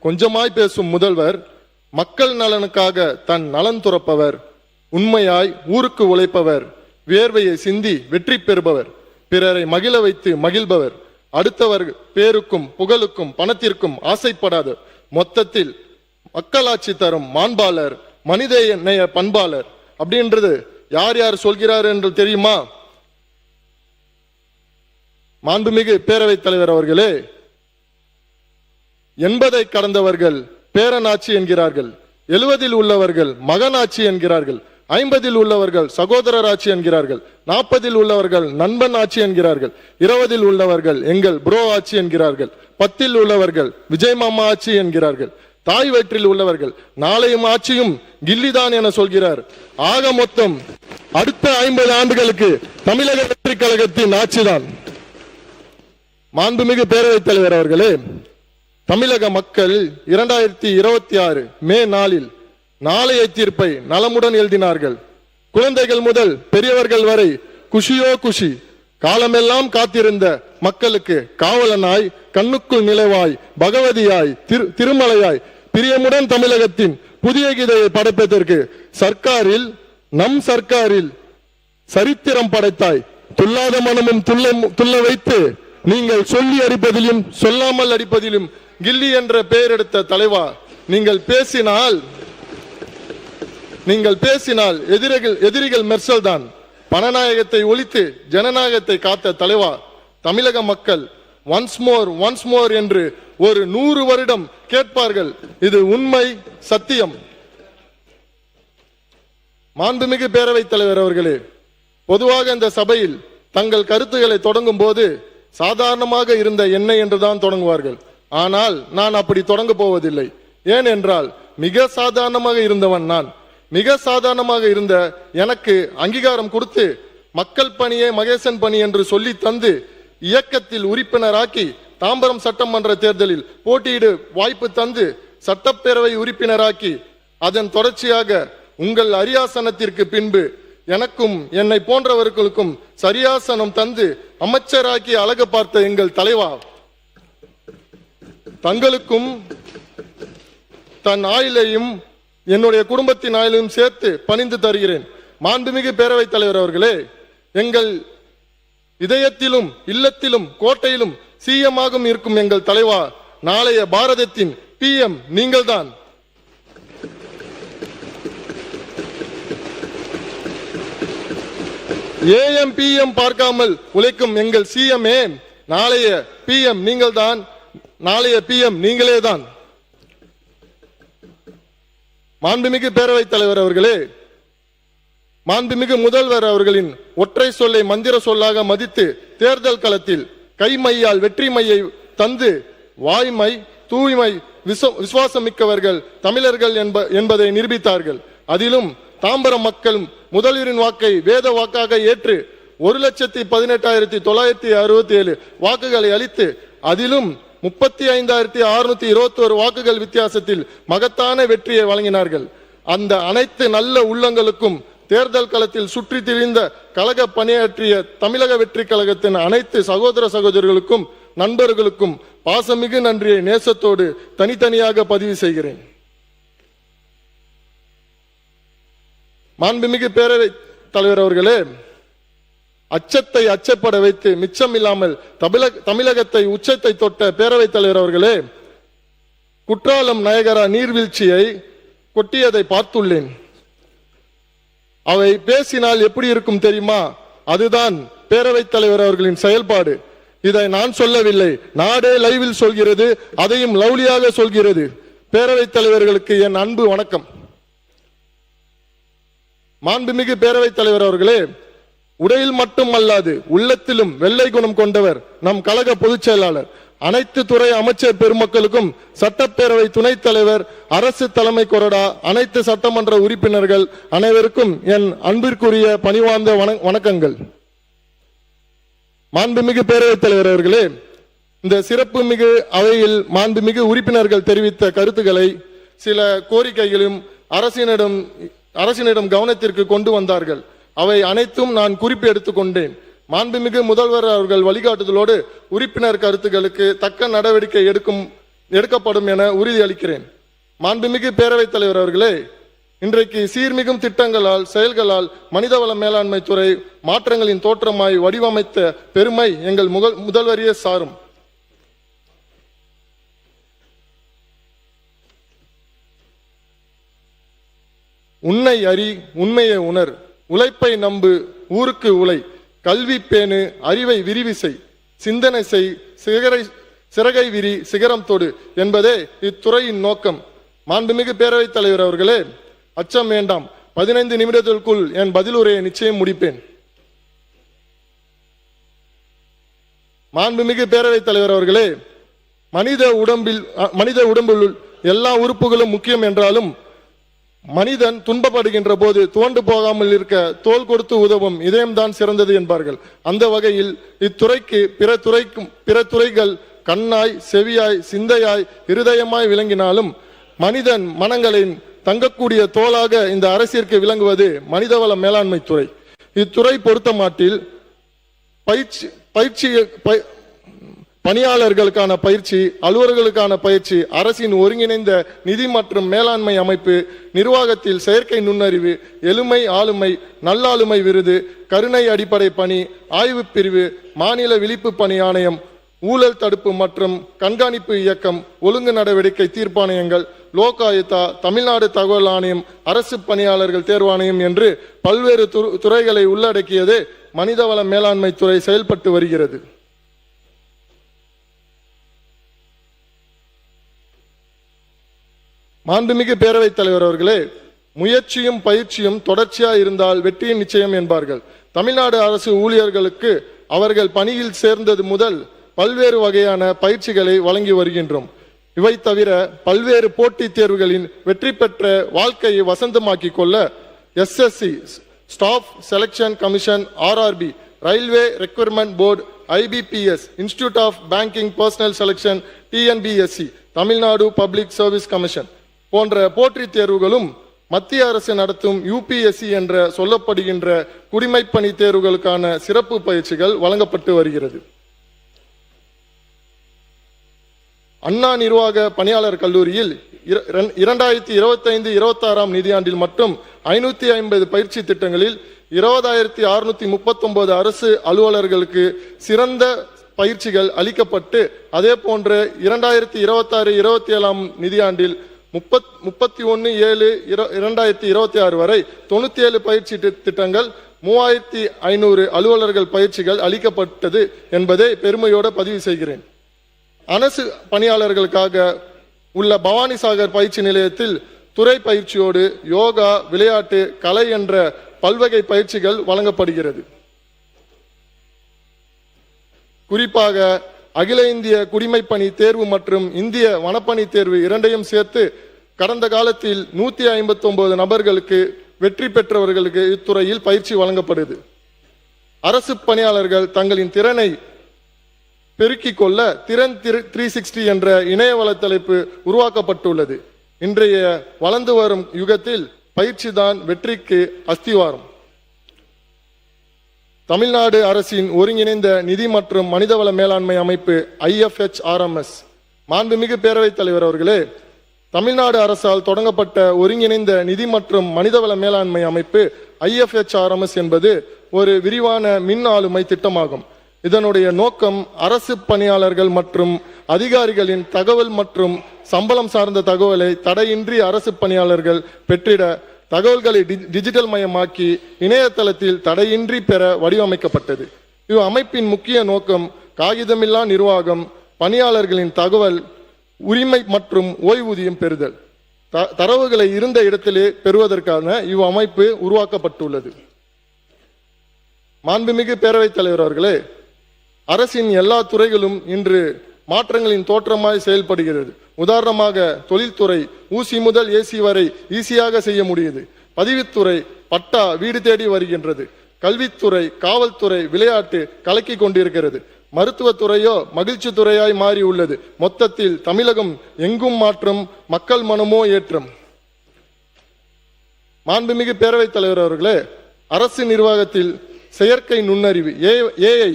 கொஞ்சமாய் பேசும் முதல்வர், மக்கள் நலனுக்காக தன் நலன் துறப்பவர், உண்மையாய் ஊருக்கு உழைப்பவர், வியர்வையை சிந்தி வெற்றி பெறுபவர், பிறரை மகிழ வைத்து மகிழ்பவர், அடுத்தவர் பேருக்கும் புகழுக்கும் பணத்திற்கும் ஆசைப்படாத, மொத்தத்தில் மக்களாட்சி தரும் மாண்பாளர், மனித நேய பண்பாளர் அப்படின்றது யார் யார் சொல்கிறார் என்று தெரியுமா? மாண்புமிகு பேரவைத் தலைவர் அவர்களே, 80 கடந்தவர்கள் பேரனாட்சி என்கிறார்கள், 70 உள்ளவர்கள் மகனாட்சி என்கிறார்கள், 50 உள்ளவர்கள் சகோதரர் ஆட்சி என்கிறார்கள், 40 உள்ளவர்கள் நண்பன் ஆட்சி என்கிறார்கள், 20 உள்ளவர்கள் எங்கள் ப்ரோ ஆட்சி என்கிறார்கள், 10 உள்ளவர்கள் விஜய் மாமா ஆட்சி என்கிறார்கள், தாய் வயிற்றில் உள்ளவர்கள் நாளையும் ஆட்சியும் கில்லிதான் என சொல்கிறார். ஆக மொத்தம் அடுத்த 50 ஆண்டுகளுக்கு தமிழக வெற்றி கழகத்தின் ஆட்சிதான். மாண்புமிகு பேரவைத் தலைவர் அவர்களே, தமிழக மக்கள் 2026 மே 4 நாளைய தீர்ப்பை நலமுடன் எழுதினார்கள். குழந்தைகள் முதல் பெரியவர்கள் வரை குஷியோ குஷி. காலமெல்லாம் காத்திருந்த மக்களுக்கு காவலனாய், கண்ணுக்குள் நிலவாய், பகவதியாய், திருமலையாய், பிரியமுடன் தமிழகத்தின் புதிய கீதையை படைப்பதற்கு சர்க்காரில், நம் சர்க்காரில் சரித்திரம் படைத்தாய். துல்லாத மனமும் துள்ள வைத்து நீங்கள் சொல்லி அடிப்பதிலும் சொல்லாமல் அடிப்பதிலும் கில்லி என்ற பெயர் எடுத்த தலைவா, நீங்கள் பேசினால் எதிரிகள் மெர்சல் தான். பணநாயகத்தை ஒழித்து ஜனநாயகத்தை காத்த தலைவா, தமிழக மக்கள் ஒன்ஸ் மோர் என்று ஒரு 100 வருடம் கேட்பார்கள். இது உண்மை, சத்தியம். மாண்புமிகு பேரவைத் தலைவர் அவர்களே, பொதுவாக இந்த சபையில் தங்கள் கருத்துக்களை தொடங்கும் போது சாதாரணமாக இருந்த என்னை என்றுதான் தொடங்குவார்கள். ஆனால் நான் அப்படி தொடங்க போவதில்லை. ஏனென்றால் மிக சாதாரணமாக இருந்தவன் நான். மிக சாதாரணமாக இருந்த எனக்கு அங்கீகாரம் கொடுத்து மக்கள் பணியே மகேசன் பணி என்று சொல்லி தந்து இயக்கத்தில் உறுப்பினராக்கி தாம்பரம் சட்டமன்ற தேர்தலில் போட்டியிட வாய்ப்பு தந்து சட்டப்பேரவை உறுப்பினராக்கி அதன் தொடர்ச்சியாக உங்கள் அரியாசனத்திற்கு பின்பு எனக்கும் என்னை போன்றவர்களுக்கும் சரியாசனம் தந்து அமைச்சராக்கி அழகு பார்த்த எங்கள் தலைவா, தங்களுக்கும் தன் ஆயுளையும் என்னுடைய குடும்பத்தின் ஆயுளையும் சேர்த்து பணிந்து தருகிறேன். மாண்புமிகு பேரவைத் தலைவர் அவர்களே, எங்கள் இதயத்திலும் இல்லத்திலும் கோட்டையிலும் சிஎம்மாக இருக்கும் எங்கள் தலைவா, நாளைய பாரதத்தின் பிஎம் நீங்கள்தான். ஏஎம் பிஎம் பார்க்காமல் உழைக்கும் எங்கள் சிஎம்ஏ, நாளைய பிஎம் நீங்கள்தான், நாளைய பிஎம் நீங்களே தான். மாண்புமிகு பேரவைத் தலைவர் அவர்களே, மாண்புமிகு முதல்வர் அவர்களின் ஒற்றை சொல்லை மந்திர சொல்லாக மதித்து தேர்தல் களத்தில் கைமையால் வெற்றி மையை தந்து வாய்மை, தூய்மை, விசுவாசமிக்கவர்கள் தமிழர்கள் என்பதை நிரூபித்தார்கள். அதிலும் தாம்பரம் மக்கள் முதல்வரின் வாக்கை வேத வாக்காக ஏற்று 1,18,967 வாக்குகளை அளித்து அதிலும் 35,621 வாக்குகள் வித்தியாசத்தில் மகத்தான வெற்றியை வழங்கினார்கள். அந்த அனைத்து நல்ல உள்ளங்களுக்கும் தேர்தல் களத்தில் சுற்றி திரிந்த கழக பணியாற்றிய தமிழக வெற்றி கழகத்தின் அனைத்து சகோதர சகோதரிகளுக்கும் நண்பர்களுக்கும் பாசமிகு நன்றியை நேசத்தோடு தனித்தனியாக பதிவு செய்கிறேன். மாண்புமிகு பேரவைத் தலைவர் அவர்களே, அச்சத்தை அச்சப்பட வைத்து மிச்சம் இல்லாமல் தமிழகத்தை உச்சத்தை தொட்ட பேரவைத் தலைவர் அவர்களே, குற்றாலம் நயகரா நீர்வீழ்ச்சியை கொட்டியதை பார்த்துள்ளேன். அவை பேசினால் எப்படி இருக்கும் தெரியுமா? அதுதான் பேரவைத் தலைவர் அவர்களின் செயல்பாடு. இதை நான் சொல்லவில்லை, நாடே லைவில் சொல்கிறது, அதையும் லவ்லியாக சொல்கிறது. பேரவைத் தலைவர்களுக்கு என் அன்பு வணக்கம். மாண்புமிகு பேரவைத் தலைவர் அவர்களே, உடையில் மட்டும் அல்லாது உள்ளத்திலும் வெள்ளை குணம் கொண்டவர் நம் கழக பொதுச் செயலாளர். அனைத்து துறை அமைச்சர் பெருமக்களுக்கும், சட்டப்பேரவை துணைத் தலைவர், அரசு தலைமை கொறடா, அனைத்து சட்டமன்ற உறுப்பினர்கள் அனைவருக்கும் என் அன்பிற்குரிய பணிவார்ந்த வணக்கங்கள். மாண்புமிகு பேரவைத் தலைவர் அவர்களே, இந்த சிறப்பு மிகு அவையில் மாண்புமிகு உறுப்பினர்கள் தெரிவித்த கருத்துக்களை, சில கோரிக்கைகளும் அரசினிடம் கவனத்திற்கு கொண்டு வந்தார்கள். அவை அனைத்தும் நான் குறிப்பு எடுத்துக்கொண்டேன். மாண்புமிகு முதல்வர் அவர்கள் வழிகாட்டுதலோடு உறுப்பினர் கருத்துக்களுக்கு தக்க நடவடிக்கை எடுக்கும் எடுக்கப்படும் என உறுதியளிக்கிறேன். மாண்புமிகு பேரவைத் தலைவர் அவர்களே, இன்றைக்கு சீர்மிகும் திட்டங்களால் செயல்களால் மனிதவள மேலாண்மை துறை மாற்றங்களின் தோற்றமாய் வடிவமைத்த பெருமை எங்கள் முதல்வரையே சாரும். உன்னை அறி, உண்மையை உணர், உழைப்பை நம்பு, ஊருக்கு உழை, கல்வி பேணு, அறிவை விரிவு செய், சிந்தனை செய், சிறகை விரி, சிகரம் தொடு என்பதே இத்துறையின் நோக்கம். மாண்புமிகு பேரவைத் தலைவர் அவர்களே, அச்சம் வேண்டாம். 15 நிமிடத்திற்குள் என் பதிலுரையை நிச்சயம் முடிப்பேன். மாண்புமிகு பேரவைத் தலைவர் அவர்களே, மனித உடம்பில் எல்லா உறுப்புகளும் முக்கியம் என்றாலும் மனிதன் துன்பப்படுகின்ற போது துவண்டு போகாமல் இருக்க தோள் கொடுத்து உதவும் இதயம்தான் சிறந்தது என்பார்கள். அந்த வகையில் இத்துறைக்கு பிற துறைகள் கண்ணாய், செவியாய், சிந்தையாய், இருதயமாய் விளங்கினாலும் மனிதன் மனங்களின் தங்கக்கூடிய தோளாக இந்த அரசிற்கு விளங்குவது மனிதவள மேலாண்மை துறை. இத்துறை பொறுத்தமாட்டில் பணியாளர்களுக்கான பயிற்சி, அலுவலர்களுக்கான பயிற்சி, அரசின் ஒருங்கிணைந்த நிதி மற்றும் மேலாண்மை அமைப்பு, நிர்வாகத்தில் செயற்கை நுண்ணறிவு, எளிமை ஆளுமை, நல்லாளுமை விருது, கருணை அடிப்படை பணி, ஆய்வு பிரிவு, மாநில விழிப்பு பணி ஆணையம், ஊழல் தடுப்பு மற்றும் கண்காணிப்பு இயக்கம், ஒழுங்கு நடவடிக்கை தீர்ப்பாணையங்கள், லோக் ஆயுக்தா, தமிழ்நாடு தகவல் ஆணையம், அரசு பணியாளர்கள் தேர்வாணையம் என்று பல்வேறு துறைகளை உள்ளடக்கியது மனிதவள மேலாண்மை துறை செயல்பட்டு வருகிறது. மாண்புமிகு பேரவைத் தலைவர் அவர்களே, முயற்சியும் பயிற்சியும் தொடர்ச்சியா இருந்தால் வெற்றியின் நிச்சயம் என்பார்கள். தமிழ்நாடு அரசு ஊழியர்களுக்கு அவர்கள் பணியில் சேர்ந்தது முதல் பல்வேறு வகையான பயிற்சிகளை வழங்கி வருகின்றோம். இவை தவிர பல்வேறு போட்டித் தேர்வுகளின் வெற்றி பெற்ற வாழ்க்கையை வசந்தமாக்கி கொள்ள SSC staff selection commission, RRB, railway recruitment board, IBPS, institute of banking personnel selection, TNBSC, Tamil Nadu public service commission போன்ற போட்டித் தேர்வுகளும் மத்திய அரசு நடத்தும் UPSC என்ற சொல்லப்படுகின்ற குடிமைப்பணி தேர்வுகளுக்கான சிறப்பு பயிற்சிகள் வழங்கப்பட்டு வருகிறது. அண்ணா நிர்வாக பணியாளர் கல்லூரியில் 2025-26 நிதியாண்டில் மட்டும் 550 பயிற்சி திட்டங்களில் 20,639 அரசு அலுவலர்களுக்கு சிறந்த பயிற்சிகள் அளிக்கப்பட்டு, அதே போன்று 2026-27 நிதியாண்டில் 31/7/2026 வரை 97 பயிற்சி திட்டங்கள் 3500 அலுவலர்கள் பயிற்சிகள் அளிக்கப்பட்டது என்பதை பெருமையோடு பதிவு செய்கிறேன். அரசு பணியாளர்களுக்காக உள்ள பவானிசாகர் பயிற்சி நிலையத்தில் துறை பயிற்சியோடு யோகா, விளையாட்டு, கலை என்ற பல்வகை பயிற்சிகள் வழங்கப்படுகிறது. குறிப்பாக அகில இந்திய குடிமைப்பணி தேர்வு மற்றும் இந்திய வனப்பணி தேர்வு இரண்டையும் சேர்த்து கடந்த காலத்தில் 159 நபர்களுக்கு வெற்றி பெற்றவர்களுக்கு இத்துறையில் பயிற்சி வழங்கப்படுது. அரசு பணியாளர்கள் தங்களின் திறனை பெருக்கிக் கொள்ள திறன் 360 என்ற இணைய வலைத்தளப்பு உருவாக்கப்பட்டுள்ளது. இன்றைய வளர்ந்து வரும் யுகத்தில் பயிற்சி தான் வெற்றிக்கு அஸ்திவாரம். தமிழ்நாடு அரசின் ஒருங்கிணைந்த நிதி மற்றும் மனிதவள மேலாண்மை அமைப்பு IFHRMS. மாண்புமிகு பேரவைத் தலைவர் அவர்களே, தமிழ்நாடு அரசால் தொடங்கப்பட்ட ஒருங்கிணைந்த நிதி மற்றும் மனிதவள மேலாண்மை அமைப்பு IFHRMS என்பது ஒரு விரிவான மின் ஆளுமை திட்டமாகும். இதனுடைய நோக்கம் அரசு பணியாளர்கள் மற்றும் அதிகாரிகளின் தகவல் மற்றும் சம்பளம் சார்ந்த தகவலை தடையின்றி அரசு பணியாளர்கள் பெற்றிட தகவல்களை டிஜிட்டல் மயமாக்கி இணையதளத்தில் தடையின்றி பெற வடிவமைக்கப்பட்டது. இவ் அமைப்பின் முக்கிய நோக்கம் காகிதமில்லா நிர்வாகம், பணியாளர்களின் தகவல் உரிமை மற்றும் ஓய்வூதியம் பெறுதல். தரவுகளை இருந்த இடத்திலே பெறுவதற்கான இவ் அமைப்பு உருவாக்கப்பட்டுள்ளது. மாண்புமிகு பேரவைத் தலைவர் அவர்களே, அரசின் எல்லா துறைகளும் இன்று மாற்றங்களின் தோற்றமாய் செயல்படுகிறது. உதாரணமாக தொழில்துறை ஊசி முதல் ஏசி வரை ஈஸியாக செய்ய முடியுது. பதிவுத்துறை பட்டா வீடு தேடி வருகின்றது. கல்வித்துறை, காவல்துறை, விளையாட்டு கலக்கி கொண்டிருக்கிறது. மருத்துவத்துறையோ மகிழ்ச்சி துறையாய் மாறி உள்ளது. மொத்தத்தில் தமிழகம் எங்கும் மாற்றம், மக்கள் மனமோ ஏற்றம். மாண்புமிகு பேரவைத் தலைவர் அவர்களே, அரசு நிர்வாகத்தில் செயற்கை நுண்ணறிவு AI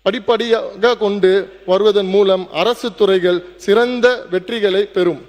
படிப்படியாக கொண்டு வருவதன் மூலம் அரசு துறைகள் சிறந்த வெற்றிகளை பெறும்.